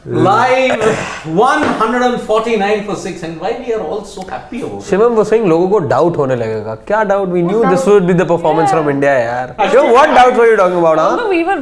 Live 149 for 6, and why we are all so happy about it. Shivam was saying लोगों को doubt होने लगेगा. क्या doubt? We knew this would be the performance from India यार. Shivam, what doubts were you talking about? Huh? No, we were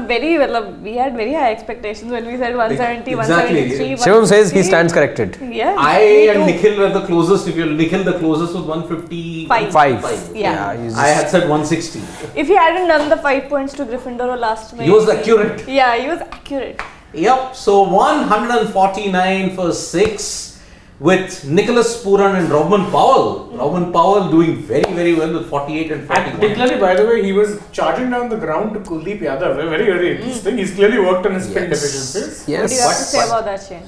we had very high expectations when we said 170, Exactly. 173. Shivam says he stands corrected. Yeah. I and Nikhil were the closest. If you Nikhil the closest was 155. Five. Yeah. I had said 160. If he hadn't done the 5 points to Gryffindor last night, He was accurate. Yeah, he was accurate. Yep. So 149 for 6 with Nicholas Pooran and Robin Powell. Robin Powell doing very, very well with 48 and 41. And particularly, by the way, he was charging down the ground to Kuldeep Yadav. Very, very interesting. He's clearly worked on his spin deficiencies. What do you have to say about that, Shane?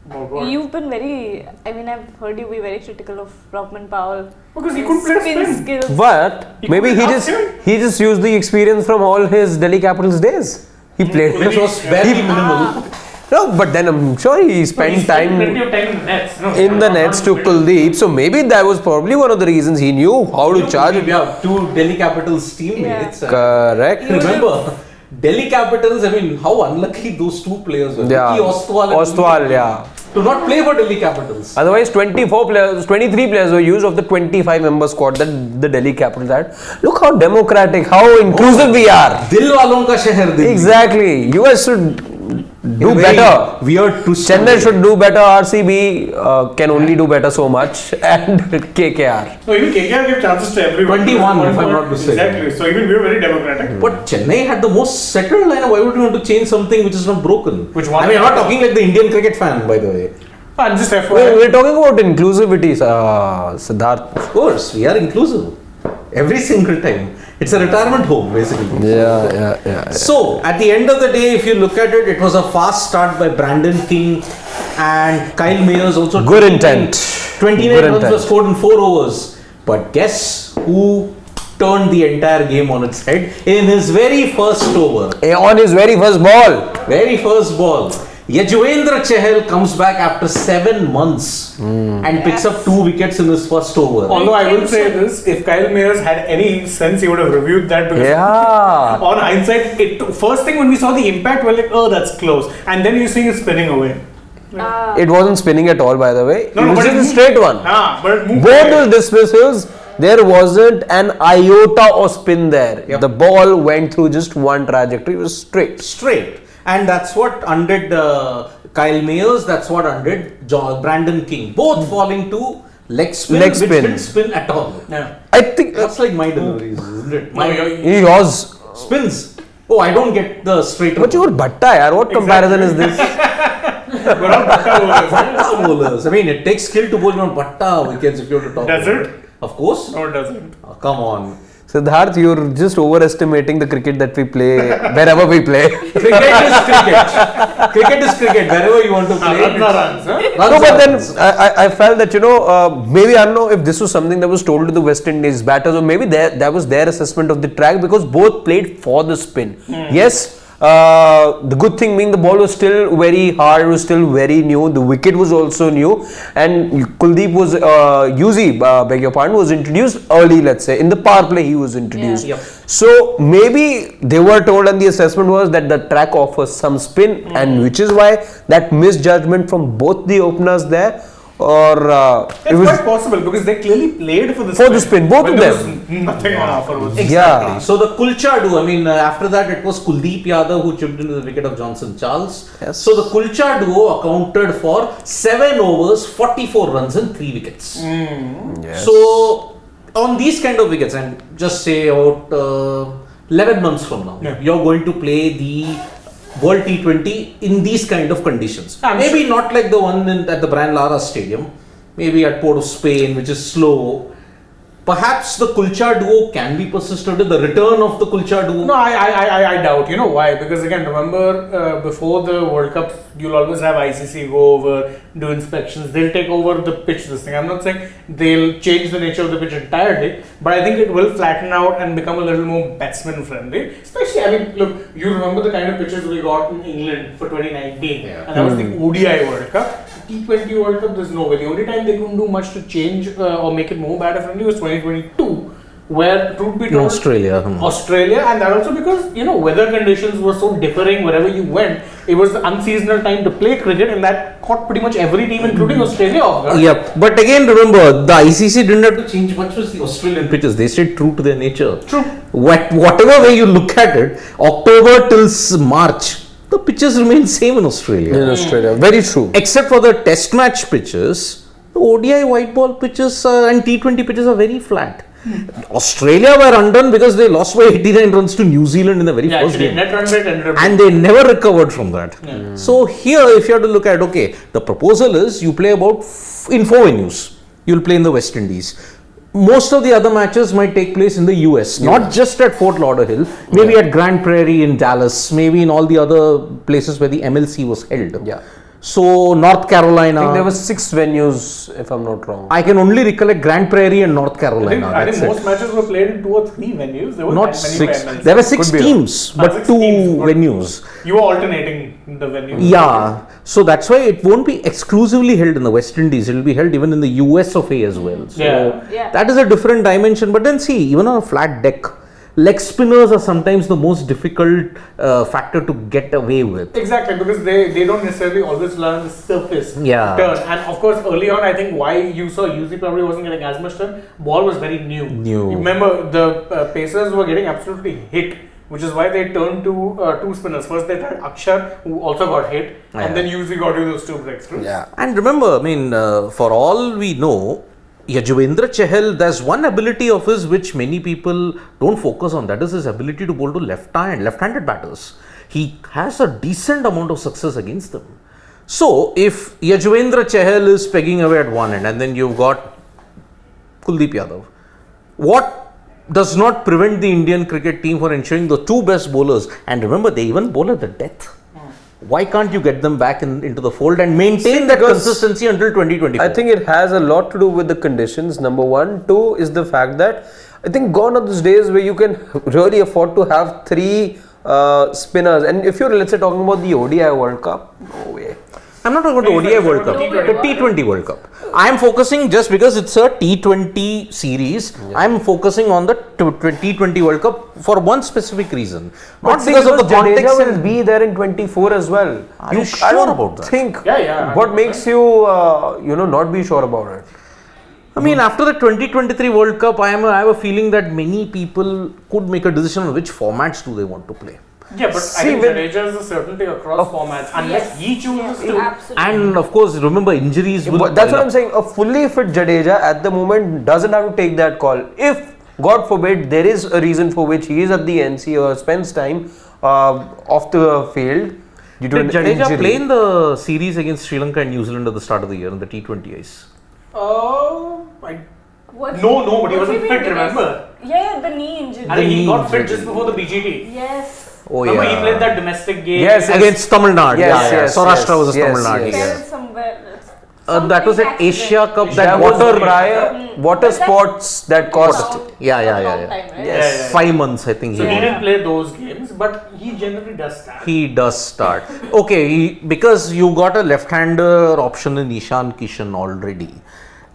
What? You've been I've heard you be very critical of Robin Powell. Because he couldn't play spin. skills. But maybe he just used the experience from all his Delhi Capitals days. He played. Which was very minimal. No, but then I'm sure he spent time plenty of time in the nets. No, in the nets to Kuldeep. So maybe that was probably one of the reasons he knew how to charge it. Yeah, two Delhi Capitals teammates. Correct. Remember, Delhi Capitals, how unlucky those two players were. Yeah. Vicky Ostwal, yeah. To not play for Delhi Capitals. Otherwise, 23 players were used of the 25-member squad that the Delhi Capitals had. Look how democratic, how inclusive we are. Dil walon ka shehar Delhi. Exactly. US should do better. Weird to Chennai should do better. RCB can only do better so much. And KKR. No, even KKR gave chances to everyone. 21, if I'm not mistaken. Exactly. So even we were very democratic. But Chennai had the most settled lineup. Why would you want to change something which is not broken? Which one? I'm not talking like the Indian cricket fan, by the way. And just FYI. We're talking about inclusivity, Siddharth. Of course, we are inclusive. Every single time. It's a retirement home, basically. Yeah. So, at the end of the day, if you look at it, it was a fast start by Brandon King and Kyle Mayers also. Good intent. 29 runs were scored in 4 overs. But guess who turned the entire game on its head in his very first over? On his very first ball. Very first ball. Yajuvendra Chahal comes back after 7 months and picks up 2 wickets in his first over. Although I will say this, if Kyle Mayers had any sense, he would have reviewed that because on hindsight, first thing when we saw the impact, we're like, oh, that's close. And then you see it spinning away. It wasn't spinning at all, by the way. No, it was but just a straight one. But it moved Both those dismissals, there wasn't an iota of spin there. Yep. The ball went through just one trajectory. It was straight. And that's what undid Kyle Mayers, that's what undid Brandon King. Both falling to leg spin, which didn't spin at all. Yeah. I think that's like my deliveries, isn't it? Yours spins. Oh, I don't get the straight. But you're Bhatta, yaar. What comparison is this? We're all Bhatta bowlers. It takes skill to bowl on Bhatta wickets if you have to talk. Does it? Of course. No, it doesn't. Oh, come on. Siddharth, you're just overestimating the cricket that we play wherever we play. Cricket is cricket. Cricket is cricket. Wherever you want to play. No, but then I felt that, maybe I don't know if this was something that was told to the West Indies batters, or maybe that was their assessment of the track, because both played for the spin. Yes. The good thing being the ball was still very hard, it was still very new, the wicket was also new, and Kuldeep was, beg your pardon, was introduced early, let's say, in the power play he was introduced. Yeah. Yep. So maybe they were told and the assessment was that the track offers some spin, and which is why that misjudgment from both the openers there. Or it's quite possible because they clearly played for the spin, both of them. Nothing on offer. Exactly. Yeah. So the Kulcha duo, after that it was Kuldeep Yadav who chipped into the wicket of Johnson Charles. Yes. So the Kulcha duo accounted for 7 overs, 44 runs and 3 wickets. Yes. So on these kind of wickets, and just say about 11 months from now, you're going to play the World T20 in these kind of conditions. Maybe not like the one at the Brian Lara Stadium, maybe at Port of Spain, which is slow. Perhaps the Kulcha duo can be persisted with the return of the Kulcha duo. No, I doubt. You know why? Because again, remember before the World Cup, you'll always have ICC go over, do inspections. They'll take over the pitch. This thing. I'm not saying they'll change the nature of the pitch entirely, but I think it will flatten out and become a little more batsman friendly. Especially, look, you remember the kind of pitches we got in England for 2019, and that was the ODI World Cup. T20 World Cup, there's no way. The only time they couldn't do much to change or make it more batter friendly was 2022, where, truth be In told, Australia. Australia, and that also because weather conditions were so differing wherever you went. It was the unseasonal time to play cricket, and that caught pretty much every team, including Australia, off guard. Yep. But again, remember, the ICC didn't have to change much with the Australian pitches. They stayed true to their nature. True. Whatever way you look at it, October till March, the pitches remain same in Australia. In Australia, very true. Except for the test match pitches, the ODI white ball pitches and T20 pitches are very flat. Australia were undone because they lost by 89 runs to New Zealand in the very first Actually, game. net run rate ended up And they never recovered from that. So here, if you have to look at, okay, the proposal is you play about in 4 venues. You'll play in the West Indies. Most of the other matches might take place in the US, not just at Fort Lauderdale, maybe at Grand Prairie in Dallas, maybe in all the other places where the MLC was held. Yeah. So North Carolina. I think there were 6 venues, if I'm not wrong. I can only recollect Grand Prairie and North Carolina. I think that's most it. matches were played in 2 or 3 venues. There were Not that many 6. by MLC. There were 6 Could be. teams, but 6 2 teams, but venues. You were alternating the venues. Yeah, so that's why it won't be exclusively held in the West Indies. It will be held even in the US of A as well. So Yeah. that is a different dimension. But then see, even on a flat deck, leg spinners are sometimes the most difficult factor to get away with. Exactly, because they don't necessarily always learn the surface Yeah. turn. And of course, early on, I think why you saw UC probably wasn't getting as much turn. Ball was very new. New. You remember the Pacers were getting absolutely hit, which is why they turned to 2 spinners. First, they tried Akshar, who also got hit, Yeah. and then UC got you those 2 breakthroughs. Yeah. And remember, I mean, for all we know, Yajuvendra Chahal, there's one ability of his which many people don't focus on. That is his ability to bowl to left-handed batters. He has a decent amount of success against them. So, if Yajuvendra Chahal is pegging away at one end and then you've got Kuldeep Yadav, what does not prevent the Indian cricket team from ensuring the 2 best bowlers, and remember, they even bowl at the death. Why can't you get them back into the fold and maintain that because consistency until 2024? I think it has a lot to do with the conditions. Number 1. 2 is the fact that I think gone are those days where you can really afford to have 3 spinners. And if you're, let's say, talking about the ODI World Cup, no way. I'm not talking about the ODI World Cup, the T20 World Cup. I am focusing just because it's a T20 series. I am focusing on the T20 World Cup for one specific reason, not because of the context. Jadeja will be there in 24 as well. Are you I sure don't about that? think. Yeah. What makes you, not be sure about it? I mean, after the 2023 World Cup, I have a feeling that many people could make a decision on which formats do they want to play. Yeah, but See, I think with- Jadeja is a certainty across formats, unless he chooses to. Absolutely. And of course, remember, injuries will. But that's pile what I'm up. saying. A fully fit Jadeja at the moment doesn't have to take that call. If, God forbid, there is a reason for which he is at the NC or spends time off the field due to Did an Jadeja injury. play in the series against Sri Lanka and New Zealand at the start of the year in the T20Is? No, but he wasn't fit, remember? Yeah, the knee injury. I think he knee got fit injury. just before the BGT. Yes. Oh Remember, yeah. he played that domestic game. Yes, Against Tamil Nadu. Yes, yeah. yes, Saurashtra yes, was yes, Tamil Nadu. yes. Yes. Fell somewhere. That was at Something Asia accident. Cup. That That was water. prior water sports that caused. Yeah. Long time, right? Yes. 5 months, I think. So he he did. didn't play those games, but he generally does start. He does start. Okay, because you got a left-hander option in Ishan Kishan already.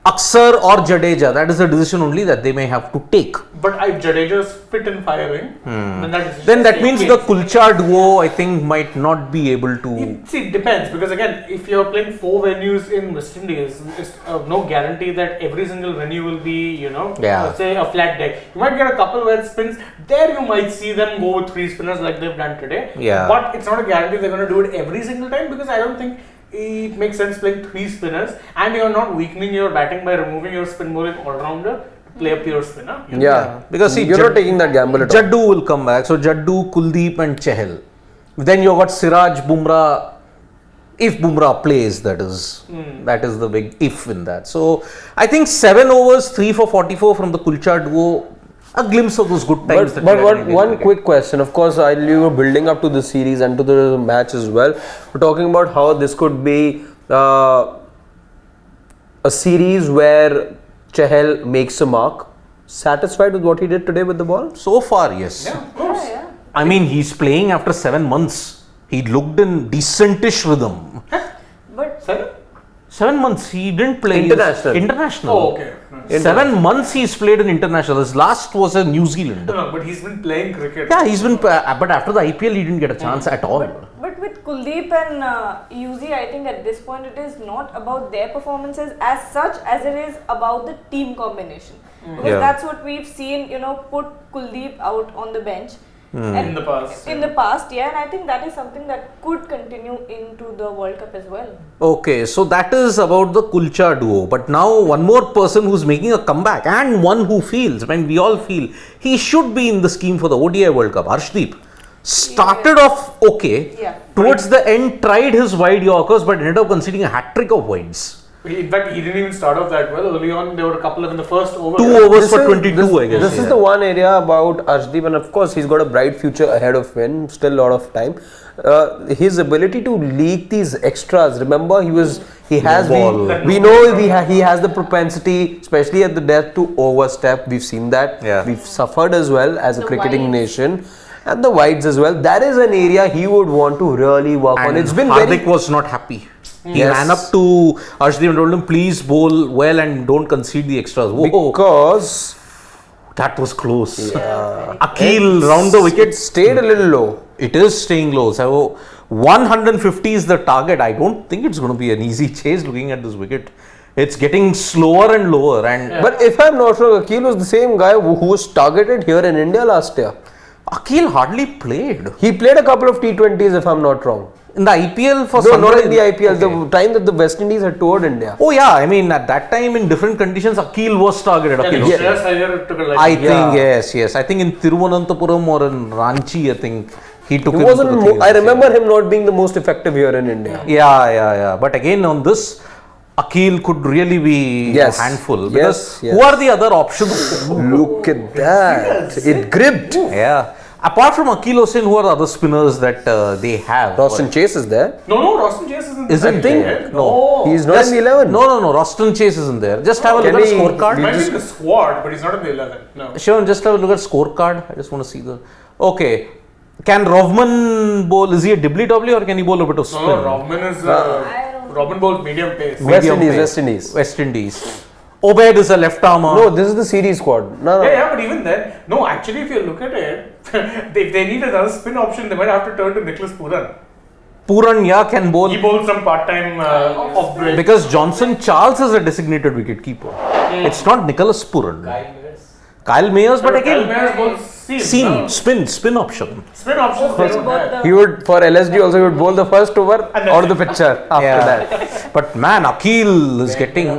Aksar or Jadeja, that is a decision only that they may have to take. But Jadeja's fit and firing. Then that means the Kulchar duo, I think, might not be able to. See, it depends, because again, if you're playing 4 venues in West Indies, it's no guarantee that every single venue will be, Yeah. say a flat deck. You might get a couple where it spins. There you might see them go with 3 spinners like they've done today. Yeah. But it's not a guarantee they're going to do it every single time, because I don't think it makes sense playing 3 spinners, and you're not weakening your batting by removing your spin bowling all-rounder to play a pure spinner. Yeah. Because see, you're not taking that gamble at all. Jaddu will come back. So Jaddu, Kuldeep and Chahal. Then you got Siraj, Bumrah. If Bumrah plays, that is the big if in that. So I think 7 overs, 3 for 44 from the Kulchar duo. A glimpse of those good times. But one quick question. Of course, you were building up to the series and to the match as well. We're talking about how this could be a series where Chahal makes a mark. Satisfied with what he did today with the ball? So far, yes. Yeah, of course. Yeah. I mean, he's playing after 7 months. He looked in decentish rhythm. But 7? 7 months, he didn't play International. International. Oh, okay. 7 months he's played in international. His last was in New Zealand. No, but he's been playing cricket. Yeah, he's been, but after the IPL, he didn't get a chance at all. But with Kuldeep and Yuzi, I think at this point it is not about their performances as such as it is about the team combination. Because Yeah. that's what we've seen, put Kuldeep out on the bench. And In the past. In the past, yeah, and I think that is something that could continue into the World Cup as well. Okay, so that is about the Kulcha duo. But now one more person who's making a comeback and one who feels, when we all feel, he should be in the scheme for the ODI World Cup. Harshdeep started off okay. Yeah. Towards the end, tried his wide Yorkers but ended up conceding a hat-trick of wides. In fact, he didn't even start off that well. Early on, there were a couple of in the first over. 2 overs This for is- 22, I guess. This is the one area about Arshdeep, and of course he's got a bright future ahead of him. Still a lot of time. His ability to leak these extras. Remember, he has ball. we know he has the propensity, especially at the death, to overstep. We've seen that. Yeah. We've suffered as well as a The cricketing wides. nation, and the wides as well. That is an area he would want to really work on. And It's been Hardik very was not happy. He Yes. ran up to Harshdeep and told him, please bowl well and don't concede the extras. Whoa, because that was close. Yeah. Akhil round the it wicket. stayed a little low. It is staying low. So 150 is the target. I don't think it's going to be an easy chase looking at this wicket. It's getting slower and lower. And But if I'm not wrong, Akhil was the same guy who was targeted here in India last year. Akhil hardly played. He played a couple of T20s, if I'm not wrong. In the IPL for No, not Sunrise- in the IPL. Okay. The time that the West Indies had toured India. Oh yeah, I mean at that time in different conditions Akhil was targeted. Yeah, Akhil the was Shreyas Iyer took a I liking. think Yeah. yes. I think in Thiruvananthapuram or in Ranchi, I think he took He him wasn't. to the I field. remember him not being the most effective here in India. Yeah. But again on this, Akhil could really be Yes. a handful. Yes, Because yes. who are the other options? Look at that! It gripped. Yeah. Apart from Akhil Hossain, who are the other spinners that they have? Roston Chase is there. No, Roston Chase isn't Isn't there. No. He's not Just- in the 11. No. Roston Chase isn't there. Just have a Can look at the we- scorecard. He might be in the squad, but he's not in the 11. No. Sure, just have a look at scorecard. I just want to see the. Okay. Can Rovman bowl? Is he a dibbly-dobbly or can he bowl a bit of spin? No, Robin is I don't Robin bowls medium pace. West Medium Indies, pace. West Indies. West Indies. Obed is a left armer. No, this is the series squad. No. Yeah, but even then, no, actually, if you look at it, if they need another spin option, they might have to turn to Nicholas Pooran. Pooran, yeah, can bowl. He bowls some part-time off break. Because Johnson Charles is a designated wicketkeeper. It's not Nicholas Pooran. Kyle Mayers, but again, Mayers bowls seam. seam, no? spin option. Spin options, they don't have. He would, for LSD also, he would bowl the first over And or then- the pitcher after Yeah. that. But man, Akhil is getting.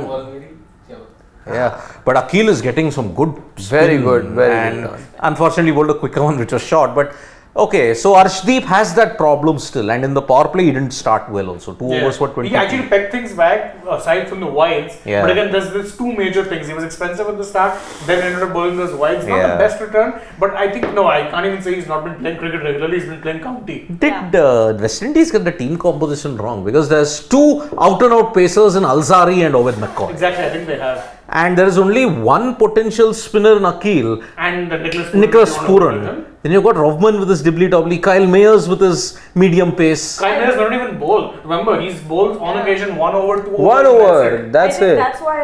Yeah, but Akhil is getting some good Very spin good, very and good. unfortunately bowled a quicker one which was short. But okay, so Arshdeep has that problem still, and in the power play he didn't start well also. 2 overs for 20. He actually pegged things back aside from the wides. Yeah. But again, there's two major things. He was expensive at the start, then ended up bowling those wides. Not Yeah. the best return, but I think no, I can't even say he's not been playing cricket regularly. He's been playing county. Did West Indies get the team composition wrong? Because there's 2 out-and-out pacers in Alzari and Ovid McCoy. Exactly, I think they have. And there is only one potential spinner in Akhil, And Nicholas Nicholas if you wanna Pooran. call him. Then you've got Rovman with his dibbly-dobbly, Kyle Mayers with his medium pace. Kyle Mayers don't even bowl. Remember, he's bowled on occasion 1 over, 2 over. 1 and over. That's I think it. that's why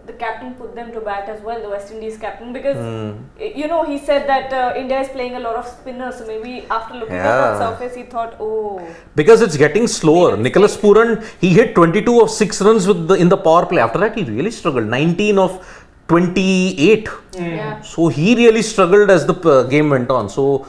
the captain put them to bat as well, the West Indies captain, because he said that India is playing a lot of spinners, so maybe after looking at Yeah. that surface, he thought, oh, Because it's getting slower. Nicholas Pooran, he hit 22 of 6 runs in the power play. After that, he really struggled. 19 of 28. yeah. So he really struggled as the game went on. So,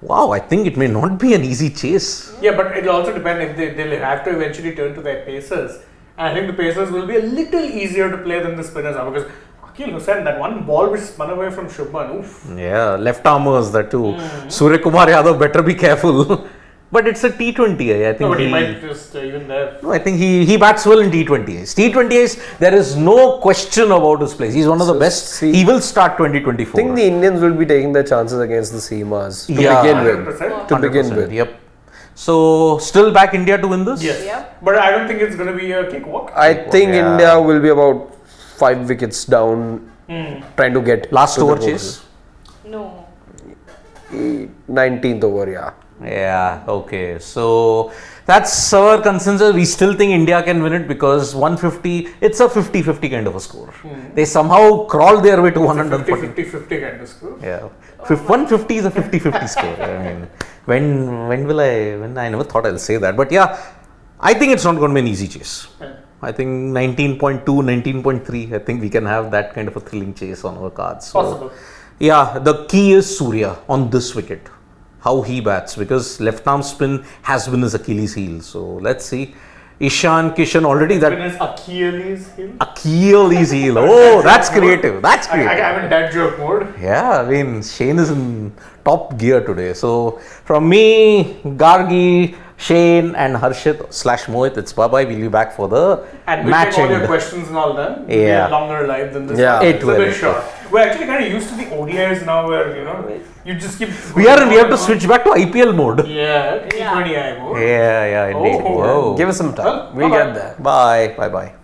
wow, I think it may not be an easy chase. Yeah, but it'll also depend if they'll have to eventually turn to their pacers. And I think the pacers will be a little easier to play than the spinners are because Akhil Hossain, that one ball which spun away from Shubman, oof. Yeah, left armers that too. Surya Kumar Yadav better be careful. But it's a T20I. I think No, but he might just even there. No, I think he bats well in T20Is. T20Is, there is no question about his place. He's one of the best. see- He will start I 2024. think the Indians will be taking their chances against the Seamers to Yeah. begin with. 100%. To begin 100%, with. Yep. So, still back India to win this? Yes. Yep. But I don't think it's going to be a cakewalk. I think Yeah. India will be about 5 wickets down, trying to get Last to the over total. chase? No. 19th over, yeah. Yeah, okay. So that's our consensus. We still think India can win it because 150, it's a 50-50 kind of a score. They somehow crawl their way to 140. 50-50 kind of score. Yeah. 150 is a 50-50 score. I mean, when I never thought I'll say that. But yeah, I think it's not going to be an easy chase. Yeah. I think 19.2, 19.3, I think we can have that kind of a thrilling chase on our cards. So, Possible. yeah, the key is Surya on this wicket. How he bats, because left arm spin has been his Achilles heel. So let's see. Ishan Kishan already that When is Achilles heel? Achilles heel. Oh, that's creative. That's creative. I'm in dad joke mode. Yeah, I mean Shane is in top gear today. So from me, Gargi, Shane, and Harshit / Mohit, it's bye bye. We'll be back for the And we'll match take all your end. questions and all done. Yeah. We're longer live than this. Yeah. one. It It's will, a bit it short. We're actually kind of used to the ODIs now, where you just keep. We have to switch back to IPL mode. Yeah, T20I mode. Yeah, indeed. Oh. Whoa. Give us some time. Well, We'll bye-bye. get there. Bye, bye.